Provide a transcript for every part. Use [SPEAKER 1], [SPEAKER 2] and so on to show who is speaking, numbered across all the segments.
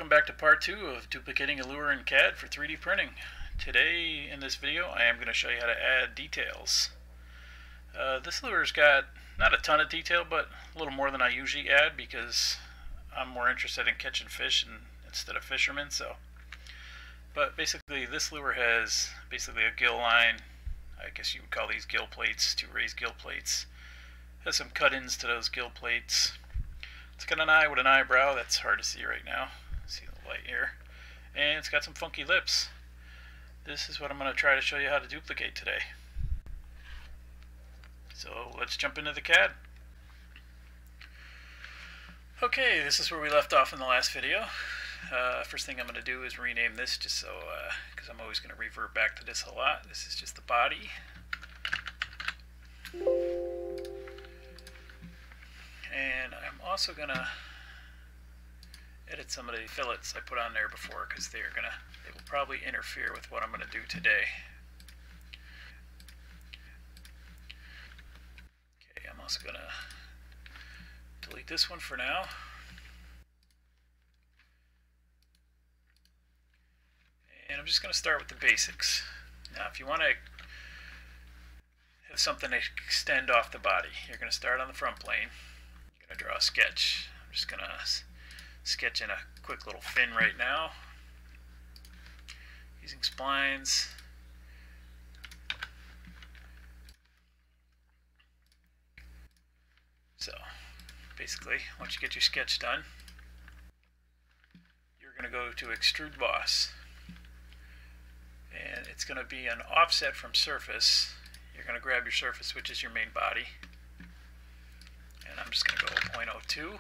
[SPEAKER 1] welcome back to part 2 of duplicating a lure in CAD for 3D printing. Today in this video I am going to show you how to add details. This lure's got not a ton of detail, but a little more than I usually add because I'm more interested in catching fish instead of fishermen. But basically this lure has basically a gill line. I guess you would call these gill plates, 2 raised gill plates. Has some cut-ins to those gill plates. It's got an eye with an eyebrow. That's hard to see right now. See the light here. And it's got some funky lips. This is what I'm going to try to show you how to duplicate today. So let's jump into the CAD. Okay, this is where we left off in the last video. First thing I'm going to do is rename this just so, because I'm always going to revert back to this a lot. This is just the body. And I'm also going to edit some of the fillets I put on there before because they will probably interfere with what I'm going to do today. Okay, I'm also going to delete this one for now. And I'm just going to start with the basics. Now, if you want to have something to extend off the body, you're going to start on the front plane. You're going to draw a sketch. I'm just going to sketch in a quick little fin right now using splines. So basically, once you get your sketch done, you're going to go to extrude boss, and it's going to be an offset from surface. You're going to grab your surface, which is your main body, and I'm just going to go 0.02,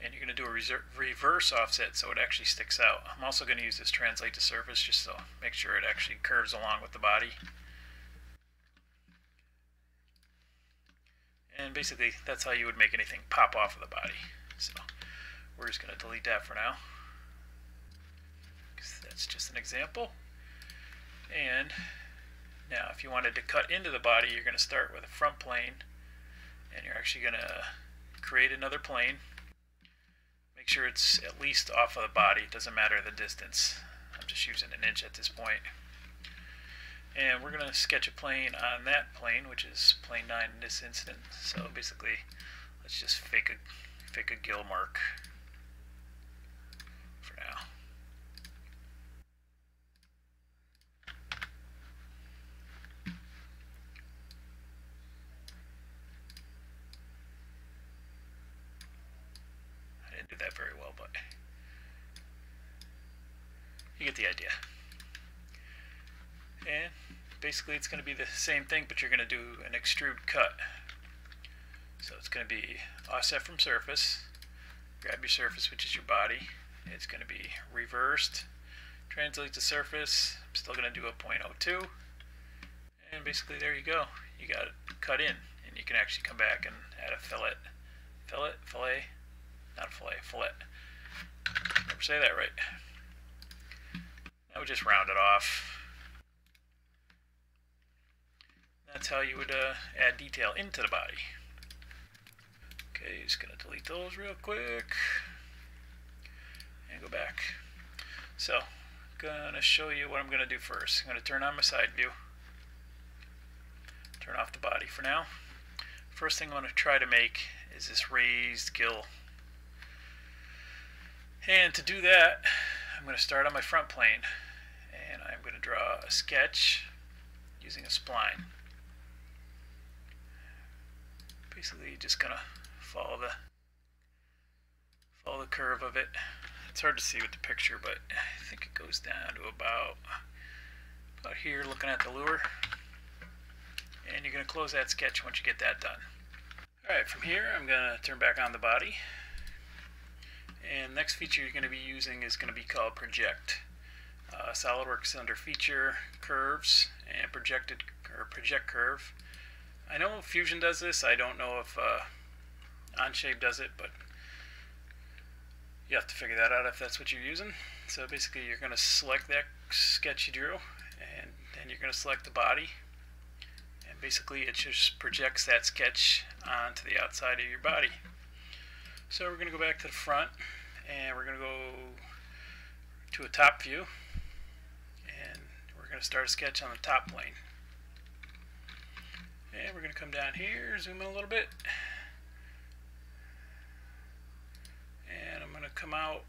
[SPEAKER 1] and you're going to do a reverse offset so it actually sticks out. I'm also going to use this translate to surface just so make sure it actually curves along with the body. And basically that's how you would make anything pop off of the body. So we're just going to delete that for now because that's just an example. And now if you wanted to cut into the body, you're going to start with a front plane, and you're actually going to create another plane. Make sure it's at least off of the body. It doesn't matter the distance. I'm just using an inch at this point. And we're going to sketch a plane on that plane, which is plane 9 in this incident. So basically, let's just fake a gill mark for now. I didn't do that very well, but you get the idea. And basically it's going to be the same thing, but you're going to do an extrude cut. So it's going to be offset from surface, grab your surface, which is your body. It's going to be reversed, translate to surface. I'm still going to do a 0.02, and basically there you go. You got it cut in, and you can actually come back and add a fillet. Fillet. Never say that right. Now we just round it off. That's how you would add detail into the body. Okay, just going to delete those real quick and go back. So, I'm going to show you what I'm going to do first. I'm going to turn on my side view. Turn off the body for now. First thing I want to try to make is this raised gill. And to do that, I'm going to start on my front plane, and I'm going to draw a sketch using a spline. Basically, you're just gonna follow the curve of it. It's hard to see with the picture, but I think it goes down to about here, looking at the lure. And you're gonna close that sketch once you get that done. Alright, from here I'm gonna turn back on the body. And next feature you're gonna be using is gonna be called project. SolidWorks is under feature, curves, and project curve. I know Fusion does this. I don't know if Onshape does it, but you have to figure that out if that's what you're using. So basically you're going to select that sketch you drew, and then you're going to select the body, and basically it just projects that sketch onto the outside of your body. So we're going to go back to the front, and we're going to go to a top view, and we're going to start a sketch on the top plane. And we're going to come down here, zoom in a little bit, and I'm going to come out.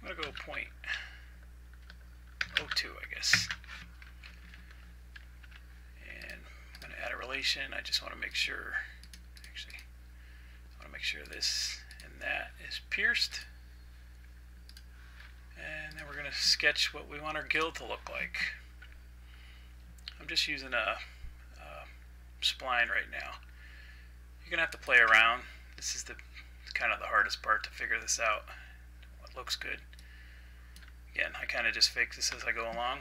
[SPEAKER 1] I'm going to go 0.02, I guess. And I'm going to add a relation. I just want to make sure, actually, I want to make sure this and that is pierced. And then we're going to sketch what we want our gill to look like. I'm just using a spline right now. You're going to have to play around. This is the kind of the hardest part to figure this out. What looks good. Again, I kind of just fake this as I go along.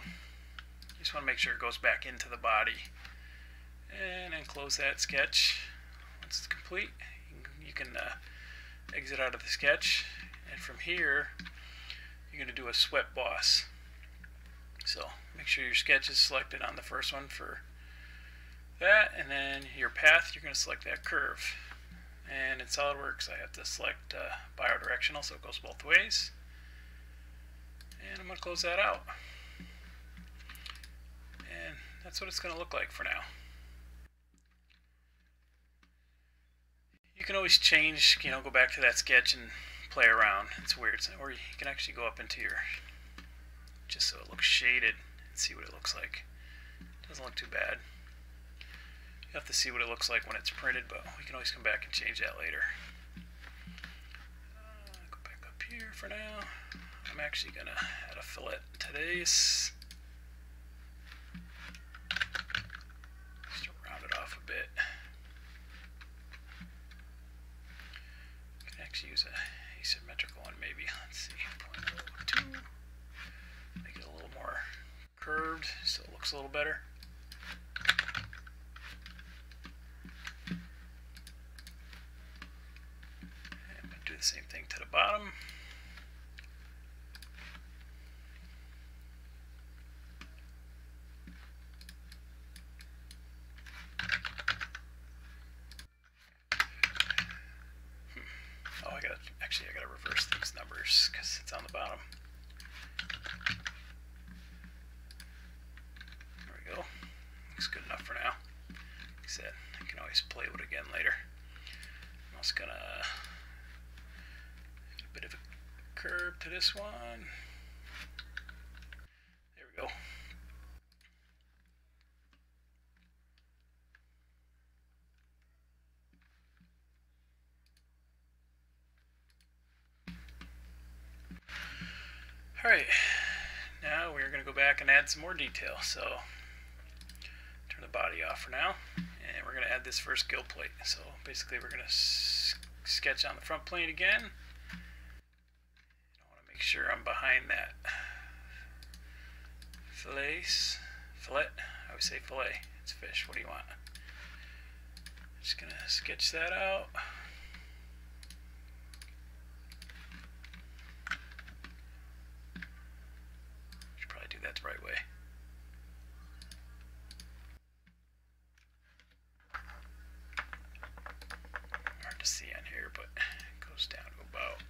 [SPEAKER 1] You just want to make sure it goes back into the body. And then close that sketch. Once it's complete, you can exit out of the sketch. And from here, you're going to do a swept boss. So make sure your sketch is selected on the first one for that, and then your path, you're going to select that curve. And in SolidWorks, I have to select bidirectional, so it goes both ways. And I'm going to close that out. And that's what it's going to look like for now. You can always change, go back to that sketch and play around. It's weird. Or you can actually go up into your, just so it looks shaded, and see what it looks like. Doesn't look too bad. You have to see what it looks like when it's printed, but we can always come back and change that later. Go back up here for now. I'm actually going to add a fillet to this. Just to round it off a bit. You can actually use an asymmetrical one maybe. Let's see, 0.02. Make it a little more curved so it looks a little better. And do the same thing to the bottom. I gotta reverse these numbers because it's on the bottom. There we go. Looks good enough for now. Like I said, I can always play with it again later. I'm also gonna add a bit of a curve to this one. There we go. Alright, now we're going to go back and add some more detail. So, turn the body off for now, and we're going to add this first gill plate. So, basically we're going to sketch on the front plane again. I want to make sure I'm behind that fillet. I always say fillet. It's fish. What do you want? Just going to sketch that out. That's the right way. Hard to see on here, but it goes down to about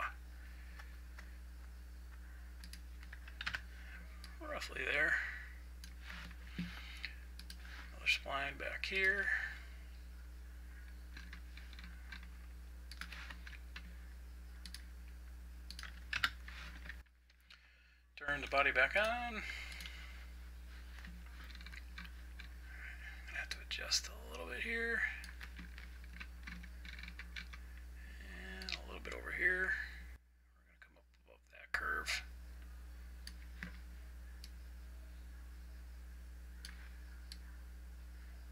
[SPEAKER 1] roughly there. Another spline back here. Turn the body back on. Adjust a little bit here, and a little bit over here. We're going to come up above that curve.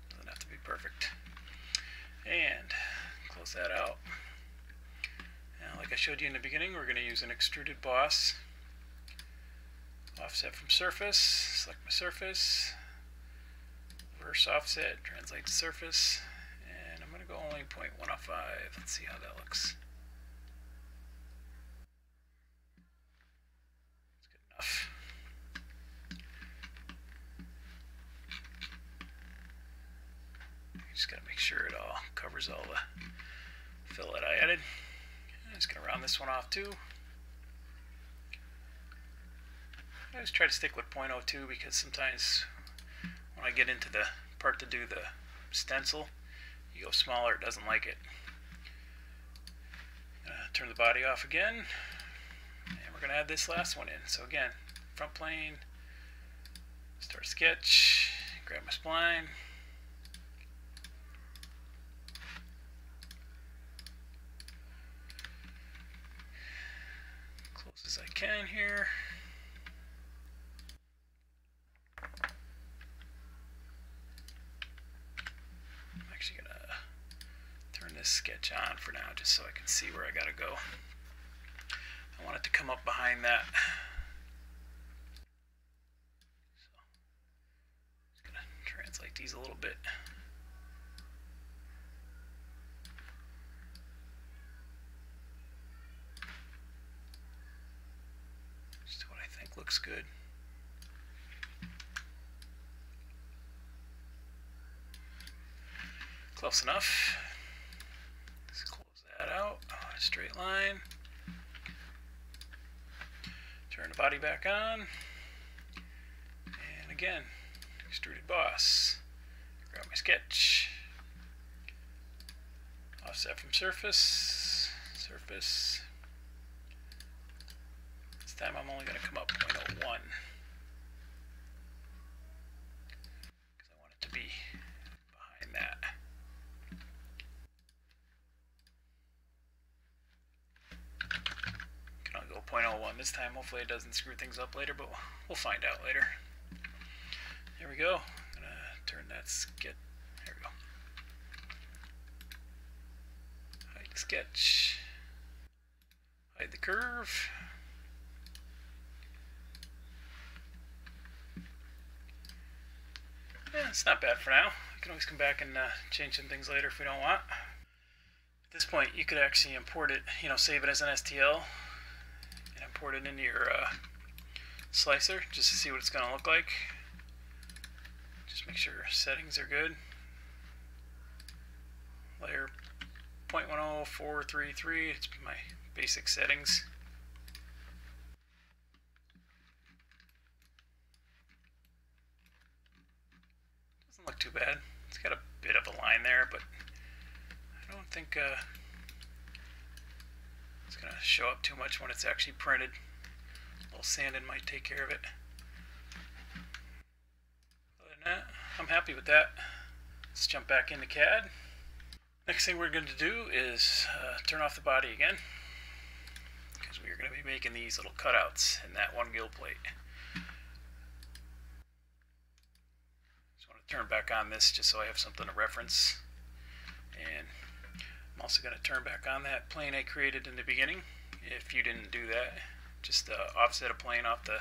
[SPEAKER 1] Doesn't have to be perfect. And close that out. Now, like I showed you in the beginning, we're going to use an extruded boss. Offset from surface, select my surface. Reverse offset, translate to surface, and I'm going to go only 0.105. Let's see how that looks. That's good enough. You just got to make sure it all covers all the fillet I added. I'm just going to round this one off too. I always try to stick with 0.02 because sometimes when I get into the part to do the stencil, you go smaller, it doesn't like it. Turn the body off again, and we're going to add this last one in. So again, front plane, start sketch, grab my spline, close as I can here. I'm actually going to turn this sketch on for now just so I can see where I got to go. I want it to come up behind that. So, just going to translate these a little bit. Just what I think looks good. Close enough. Let's close that out. Straight line. Turn the body back on. And again, extruded boss. Grab my sketch. Offset from surface. Surface. This time I'm only going to come up 0.01. Because I want it to be behind that. Can only go 0.01 this time. Hopefully it doesn't screw things up later, but we'll find out later. There we go. I'm going to turn that sketch. There we go. Hide the sketch. Hide the curve. Yeah, it's not bad for now. We can always come back and change some things later if we don't want. At this point, you could actually import it, save it as an STL and import it into your slicer just to see what it's going to look like. Just make sure settings are good. Layer 0.10433, it's my basic settings. Doesn't look too bad. It's got a bit of a line there, but I don't think it's going to show up too much when it's actually printed. A little sanding might take care of it. Other than that, I'm happy with that. Let's jump back into CAD. Next thing we're going to do is turn off the body again, because we are going to be making these little cutouts in that one gill plate. Just want to turn back on this just so I have something to reference. And I'm also going to turn back on that plane I created in the beginning. If you didn't do that, just offset a plane off the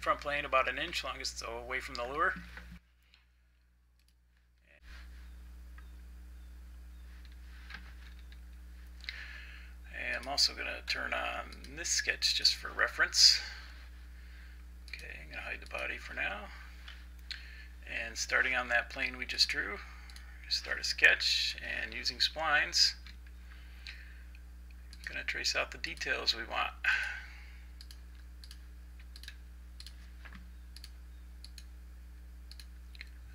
[SPEAKER 1] front plane about 1 inch, long as it's away from the lure. And I'm also going to turn on this sketch just for reference. Okay, I'm going to hide the body for now. And starting on that plane we just drew, start a sketch, and using splines, I'm going to trace out the details we want.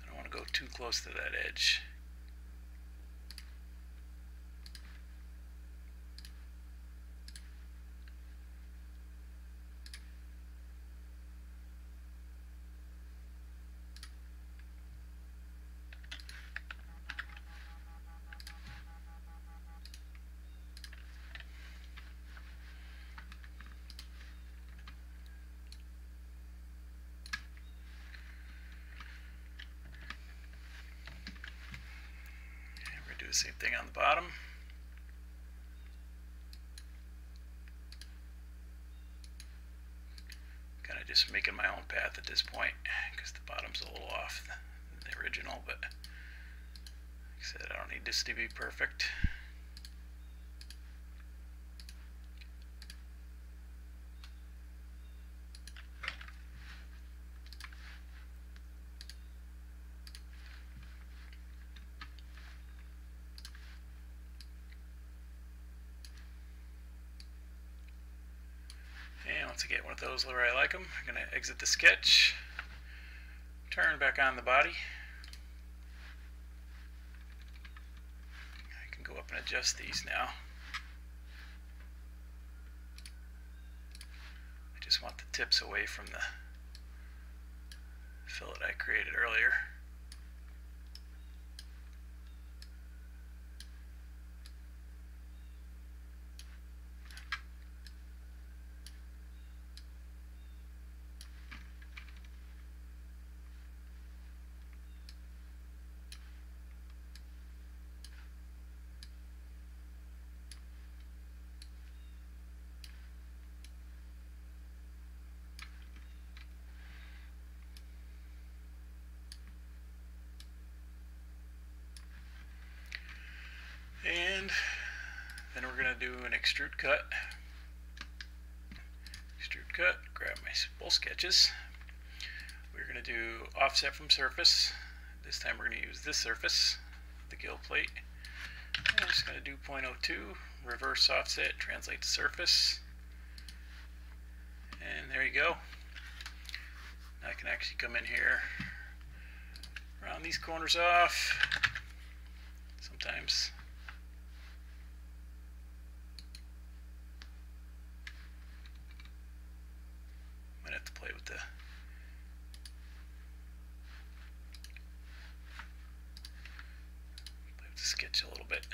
[SPEAKER 1] I don't want to go too close to that edge. Do the same thing on the bottom. Kind of just making my own path at this point because the bottom's a little off the original, but like I said, I don't need this to be perfect. get one of those where I like them. I'm going to exit the sketch, turn back on the body. I can go up and adjust these now. I just want the tips away from the fillet I created earlier. And then we're going to do an extrude cut. Extrude cut, grab my both sketches. We're going to do offset from surface. This time we're going to use this surface, the gill plate. And I'm just going to do 0.02, reverse offset, translate to surface. And there you go. Now I can actually come in here, round these corners off. Sometimes might have to play with the sketch a little bit.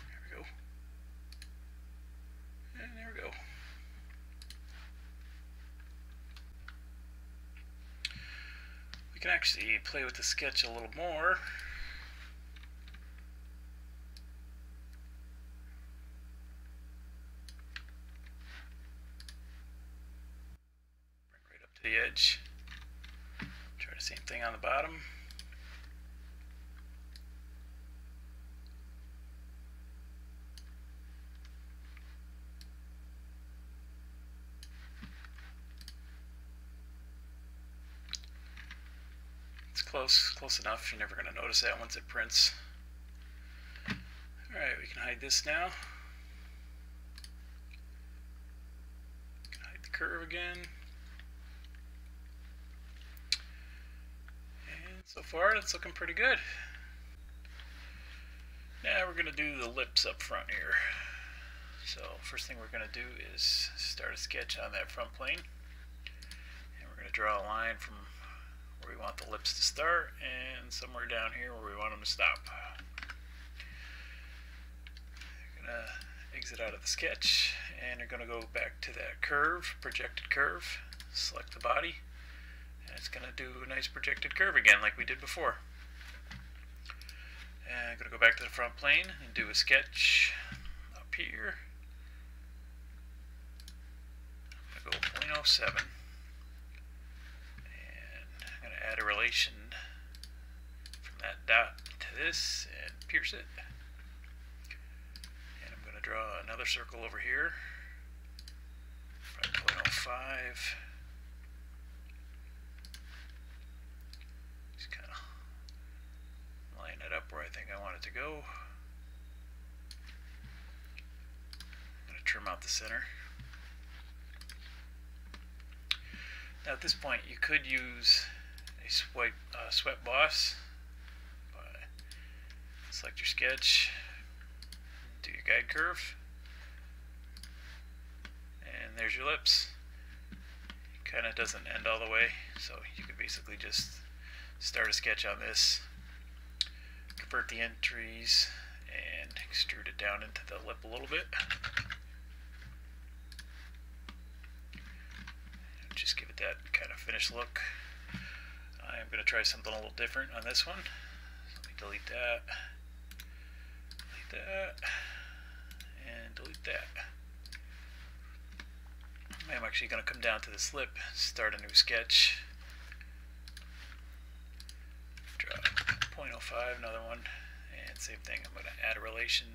[SPEAKER 1] There we go. And there we go. We can actually play with the sketch a little more. Bring right up to the edge. Try the same thing on the bottom. Close enough. You're never going to notice that once it prints. Alright, we can hide this now. We can hide the curve again. And so far, it's looking pretty good. Now we're going to do the lips up front here. So first thing we're going to do is start a sketch on that front plane. And we're going to draw a line from where we want the lips to start and somewhere down here where we want them to stop. You're going to exit out of the sketch and you're going to go back to that curve, projected curve, select the body, and it's going to do a nice projected curve again like we did before. And I'm going to go back to the front plane and do a sketch up here. I'm going to go 0.07. Add a relation from that dot to this and pierce it. And I'm going to draw another circle over here. 0.05. Just kind of line it up where I think I want it to go. I'm going to trim out the center. Now at this point you could use a sweat boss. Select your sketch, do your guide curve, and there's your lips. It kind of doesn't end all the way, so you could basically just start a sketch on this, convert the entries, and extrude it down into the lip a little bit. Just give it that kind of finished look. I'm going to try something a little different on this one. So let me delete that, and delete that. I'm actually going to come down to this lip, start a new sketch, draw 0.05, another one, and same thing. I'm going to add a relation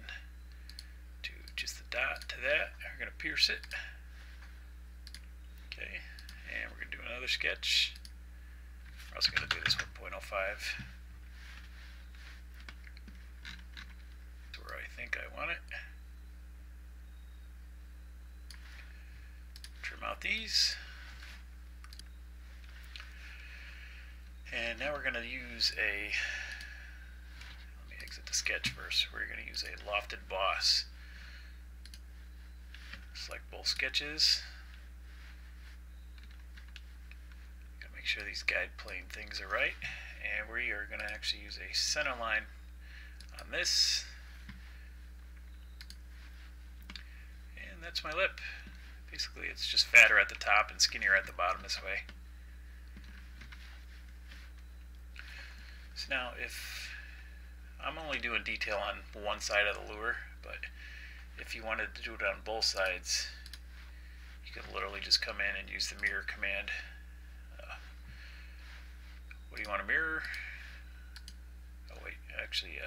[SPEAKER 1] to just the dot to that. We're going to pierce it. Okay, and we're going to do another sketch. We're also going to do this 1.05. To where I think I want it. Trim out these. And now we're going to use a, let me exit the sketch first. We're going to use a lofted boss. Select both sketches. Gotta make sure these guide plane things are right. And we are going to actually use a center line on this. And that's my lip. Basically, it's just fatter at the top and skinnier at the bottom this way. So now, if I'm only doing detail on one side of the lure, but if you wanted to do it on both sides, you could literally just come in and use the mirror command. What do you want to mirror? Oh wait, actually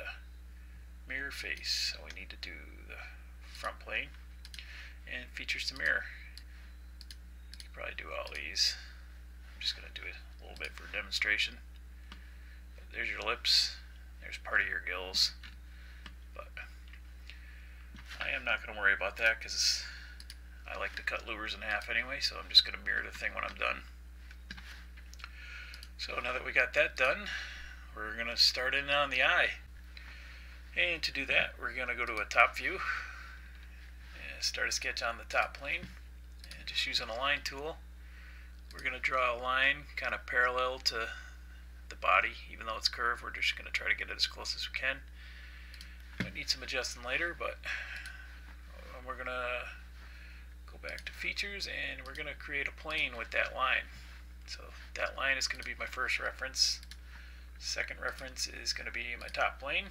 [SPEAKER 1] mirror face. So we need to do the front plane and features to mirror. You could probably do all these. I'm just going to do it a little bit for demonstration. But there's your lips. There's part of your gills. But I am not going to worry about that because I like to cut lures in half anyway, so I'm just going to mirror the thing when I'm done. So now that we got that done, we're going to start in on the eye. And to do that, we're going to go to a top view and start a sketch on the top plane. And just using a line tool, we're going to draw a line kind of parallel to the body. Even though it's curved, we're just going to try to get it as close as we can. Might need some adjusting later, but we're going to go back to features and we're going to create a plane with that line. So that line is going to be my first reference. Second reference is going to be my top plane.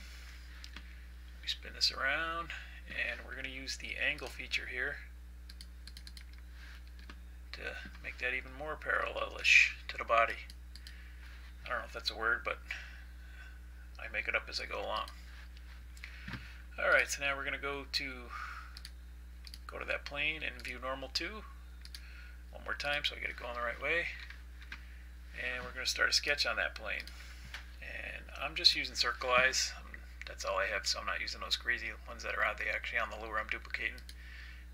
[SPEAKER 1] We spin this around and we're going to use the angle feature here to make that even more parallelish to the body. I don't know if that's a word, but I make it up as I go along. Alright, so now we're going to go to that plane and view normal 2 one more time so I get it going the right way. And we're going to start a sketch on that plane. And I'm just using circle eyes. That's all I have, so I'm not using those crazy ones that are actually on the lure I'm duplicating.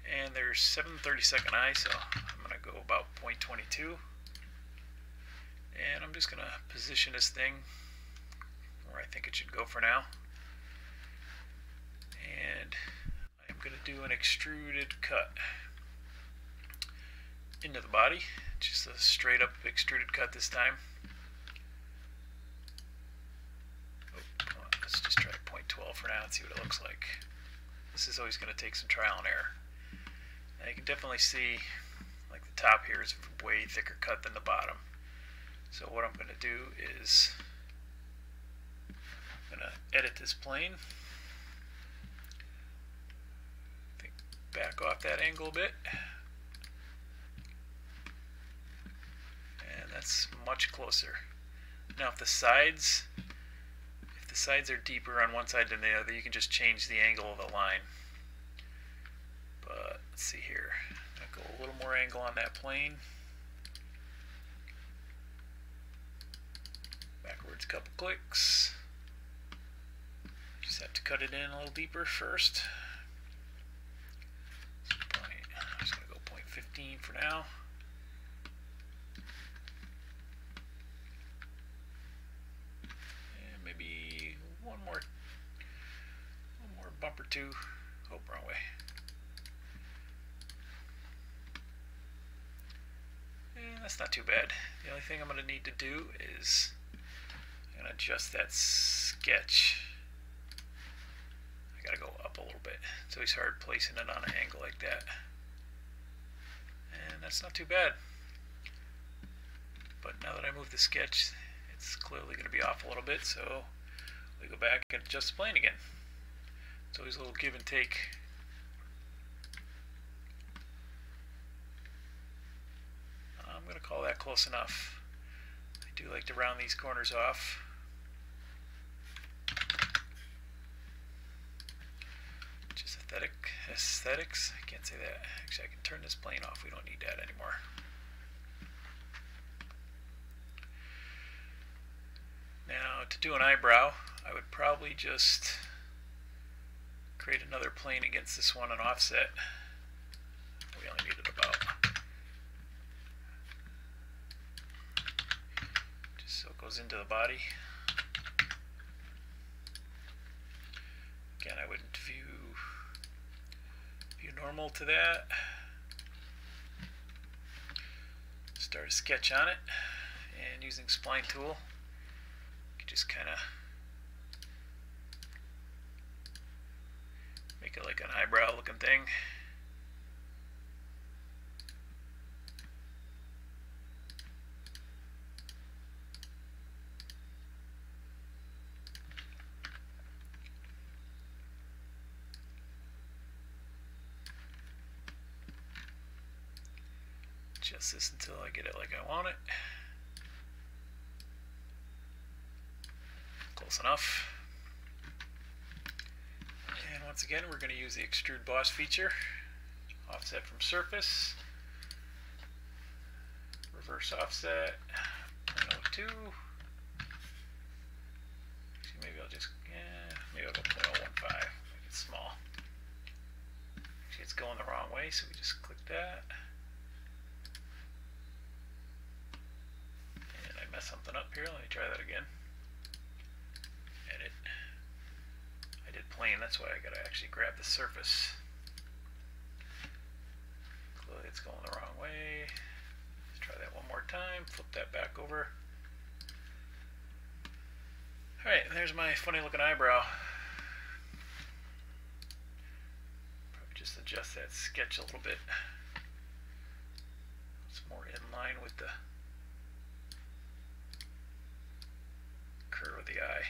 [SPEAKER 1] And there's 7/32 eyes, so I'm going to go about 0.22. And I'm just going to position this thing where I think it should go for now. And I'm going to do an extruded cut into the body. Just a straight up extruded cut this time. Oh, let's just try 0.12 for now and see what it looks like. This is always going to take some trial and error. Now you can definitely see like the top here is a way thicker cut than the bottom. So what I'm going to do is I'm going to edit this plane. Back off that angle a bit. And that's much closer. Now if the sides are deeper on one side than the other, you can just change the angle of the line. But let's see here. I'm going to go a little more angle on that plane. Backwards a couple clicks. Just have to cut it in a little deeper first. I'm just going to go 0.15 for now. And maybe one more bump or two. Oh, wrong way. And that's not too bad. The only thing I'm going to need to do is I'm going to adjust that sketch. I got to go up a little bit. It's always hard placing it on an angle like that. And that's not too bad. But now that I move the sketch, it's clearly going to be off a little bit, so we go back and adjust the plane again. It's always a little give and take. I'm going to call that close enough. I do like to round these corners off. Just a Aesthetics. I can't say that. Actually, I can turn this plane off. We don't need that anymore. Now, to do an eyebrow, I would probably just create another plane against this one and offset. We only need it about. Just so it goes into the body. Again, I wouldn't view normal to that. Start a sketch on it, and using spline tool, you can just kind of make it like an eyebrow looking thing. Adjust this until I get it like I want it. Close enough. And once again, we're going to use the extrude boss feature. Offset from surface. Reverse offset. 0.02. Actually, maybe I'll just, maybe I'll go 0.015. Make it small. Actually, it's going the wrong way, so we just click that. Mess something up here. Let me try that again. Edit. I did plane, that's why I gotta actually grab the surface. Clearly it's going the wrong way. Let's try that one more time. Flip that back over. Alright, and there's my funny looking eyebrow. Probably just adjust that sketch a little bit. It's more in line with the curve of the eye.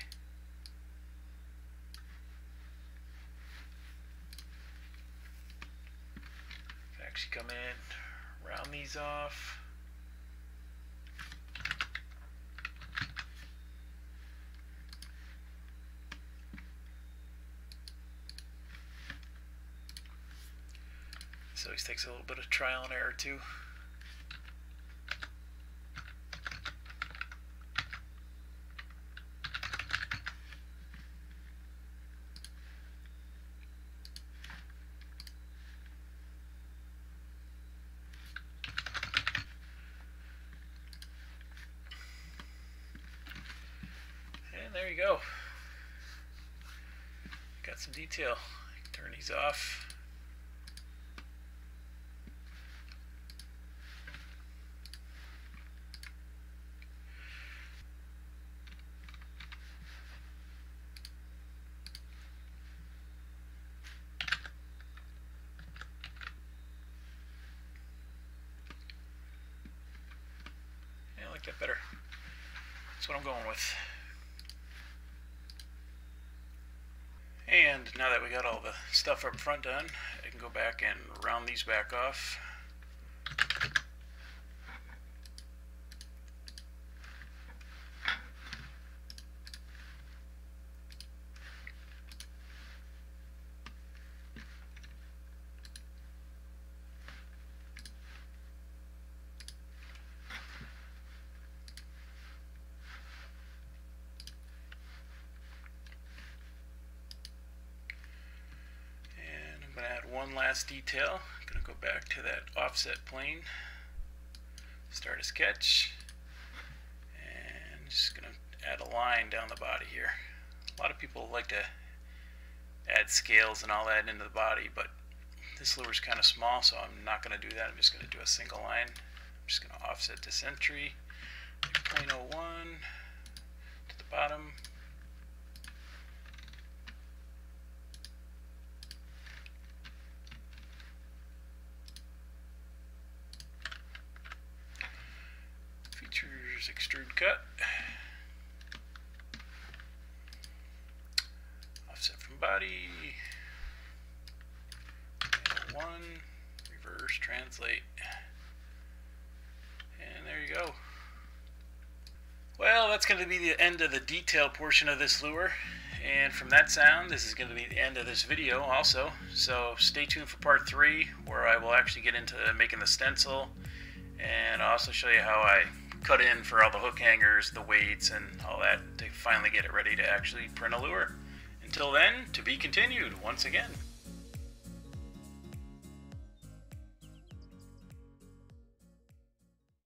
[SPEAKER 1] Can actually come in, round these off. So this takes a little bit of trial and error too. And there you go. Got some detail. Turn these off. Yeah, I like that better. That's what I'm going with. And now that we got all the stuff up front done, I can go back and round these back off. One last detail. I'm going to go back to that offset plane, start a sketch, and just going to add a line down the body here. A lot of people like to add scales and all that into the body, but this lure is kind of small, so I'm not going to do that. I'm just going to do a single line. I'm just going to offset this entry, like 0.01 to the bottom. Extrude cut, offset from body, 1, reverse translate, and there you go. Well, that's going to be the end of the detail portion of this lure, And from that sound, this is going to be the end of this video also. So stay tuned for part 3, where I will actually get into making the stencil, and I'll also show you how I cut in for all the hook hangers, the weights, and all that to finally get it ready to actually print a lure. Until then, to be continued once again.